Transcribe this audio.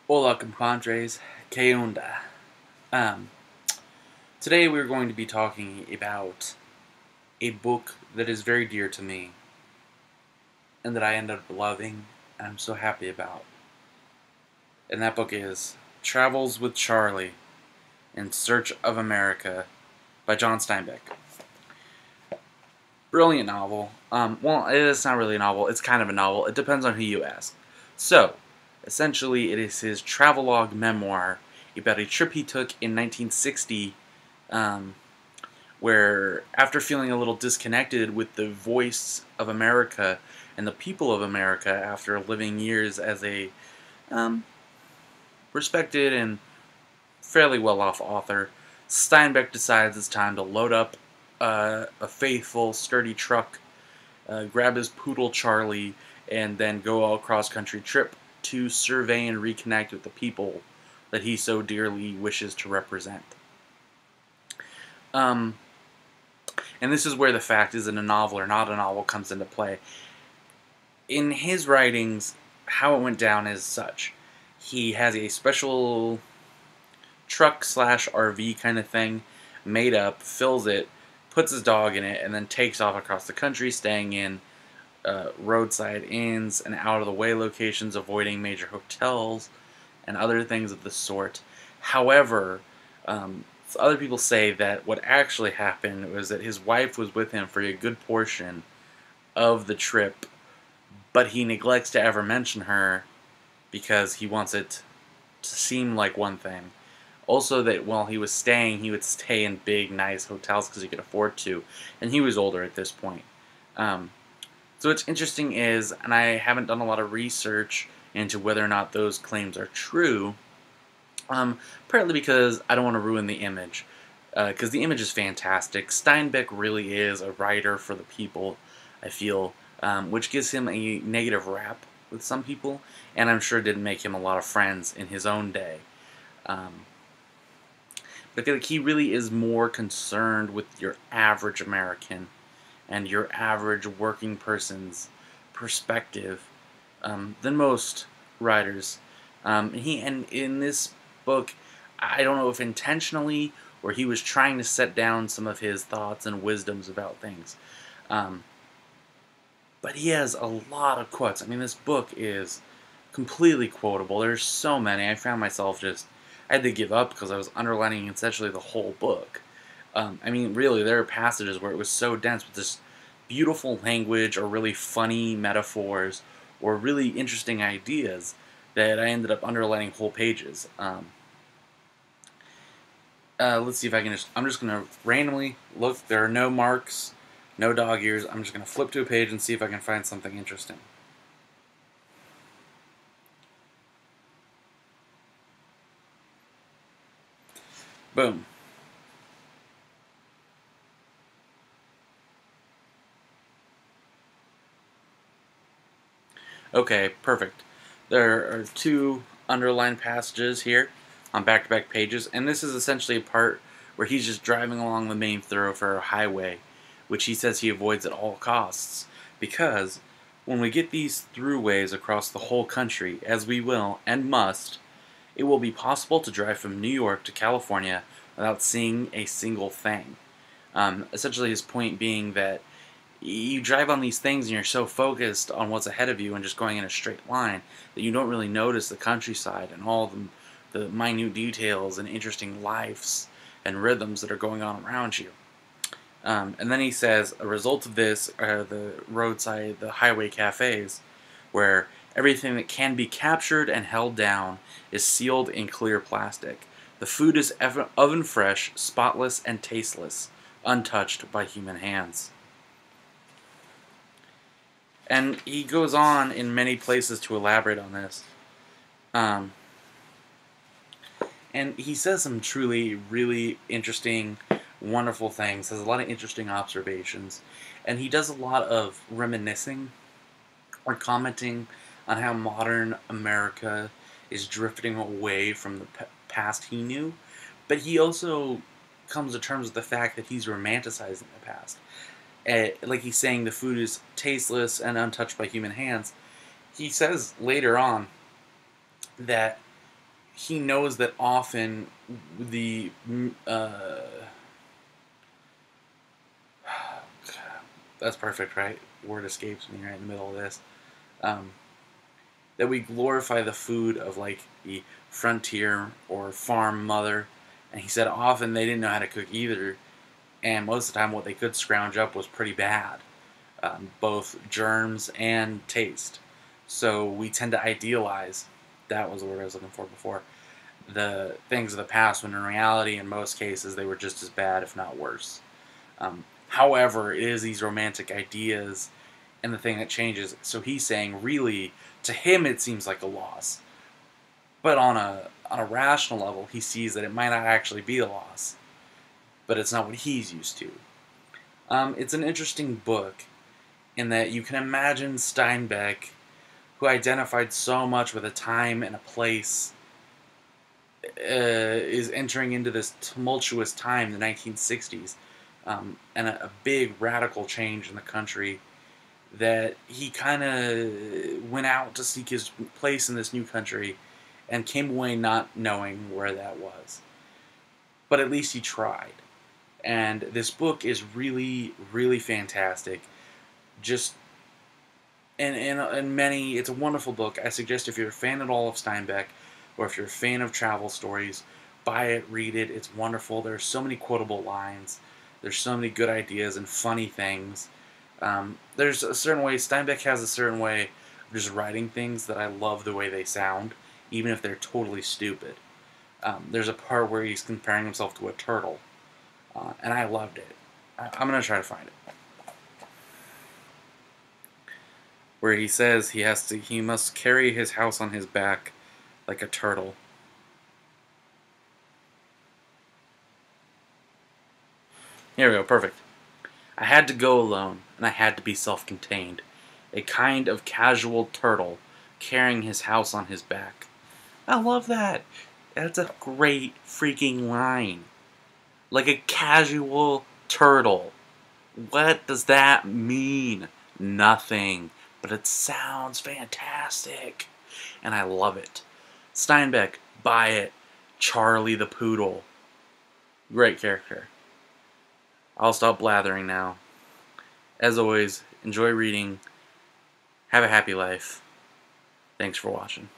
Hola, compadres. Que onda? Um, Today we're going to be talking about a book that is very dear to me and that I ended up loving and I'm so happy about. And that book is Travels with Charley in Search of America by John Steinbeck. Brilliant novel. Well, it's not really a novel. It's kind of a novel. It depends on who you ask. So, essentially, it is his travelogue memoir about a trip he took in 1960, where after feeling a little disconnected with the voice of America and the people of America after living years as a um, respected and fairly well-off author, Steinbeck decides it's time to load up a faithful, sturdy truck, grab his poodle Charley, and then go all cross-country trip to survey and reconnect with the people that he so dearly wishes to represent. Um, and this is where the fact is it a novel or not a novel comes into play. In his writings, how it went down is such. He has a special truck slash RV kind of thing made up, fills it, puts his dog in it, and then takes off across the country, staying in roadside inns and out of the way locations, avoiding major hotels and other things of the sort. However, other people say that what actually happened was that his wife was with him for a good portion of the trip, but he neglects to ever mention her because he wants it to seem like one thing. Also, that while he was staying, he would stay in big, nice hotels because he could afford to, and he was older at this point. So what's interesting is, and I haven't done a lot of research into whether or not those claims are true, partly because I don't want to ruin the image, because the image is fantastic. Steinbeck really is a writer for the people, I feel, which gives him a negative rap with some people, and I'm sure didn't make him a lot of friends in his own day. But I feel like he really is more concerned with your average American and your average working person's perspective than most writers. And in this book, I don't know if intentionally or he was trying to set down some of his thoughts and wisdoms about things. But he has a lot of quotes. I mean, this book is completely quotable. There's so many. I found myself I had to give up because I was underlining essentially the whole book. I mean, really, there are passages where it was so dense with this beautiful language or really funny metaphors or really interesting ideas that I ended up underlining whole pages. Let's see if I can I'm just going to randomly look. There are no marks, no dog ears. I'm just going to flip to a page and see if I can find something interesting. Boom. Okay, perfect. There are two underlined passages here on back-to-back pages, and this is essentially a part where he's just driving along the main thoroughfare highway, which he says he avoids at all costs, because when we get these throughways across the whole country, as we will and must, it will be possible to drive from New York to California without seeing a single thing. Essentially his point being that you drive on these things and you're so focused on what's ahead of you and just going in a straight line that you don't really notice the countryside and all the minute details and interesting lives and rhythms that are going on around you. And then he says, a result of this are the highway cafes, where everything that can be captured and held down is sealed in clear plastic. The food is oven fresh, spotless, and tasteless, untouched by human hands. And he goes on in many places to elaborate on this. And he says some truly, really interesting, wonderful things, has a lot of interesting observations, and he does a lot of reminiscing or commenting on how modern America is drifting away from the past he knew, but he also comes to terms with the fact that he's romanticizing the past. Like he's saying the food is tasteless and untouched by human hands. He says later on that he knows that often the that's perfect, right? Word escapes me right in the middle of this. Um, that we glorify the food of like the frontier or farm mother, and he said often they didn't know how to cook either, and most of the time what they could scrounge up was pretty bad, both germs and taste. So we tend to idealize, that was the word I was looking for before, the things of the past, when in reality, in most cases, they were just as bad, if not worse. However, it is these romantic ideas and the thing that changes. So he's saying, really, to him, it seems like a loss. But on a rational level, he sees that it might not actually be a loss. But it's not what he's used to. It's an interesting book in that you can imagine Steinbeck, who identified so much with a time and a place, is entering into this tumultuous time, the 1960s, and a big radical change in the country, that he kind of went out to seek his place in this new country and came away not knowing where that was. But at least he tried. And this book is really, really fantastic. Just, and many, it's a wonderful book. I suggest if you're a fan at all of Steinbeck, or if you're a fan of travel stories, buy it, read it. It's wonderful. There are so many quotable lines. There's so many good ideas and funny things. There's a certain way, Steinbeck has a certain way of just writing things that I love the way they sound, even if they're totally stupid. There's a part where he's comparing himself to a turtle, and I loved it. I'm going to try to find it. Where he says he must carry his house on his back like a turtle. Here we go, perfect. I had to go alone, and I had to be self-contained. A kind of casual turtle carrying his house on his back. I love that. That's a great freaking line. Like a casual turtle. What does that mean? Nothing. But it sounds fantastic. And I love it. Steinbeck, buy it. Charley the poodle. Great character. I'll stop blathering now. As always, enjoy reading. Have a happy life. Thanks for watching.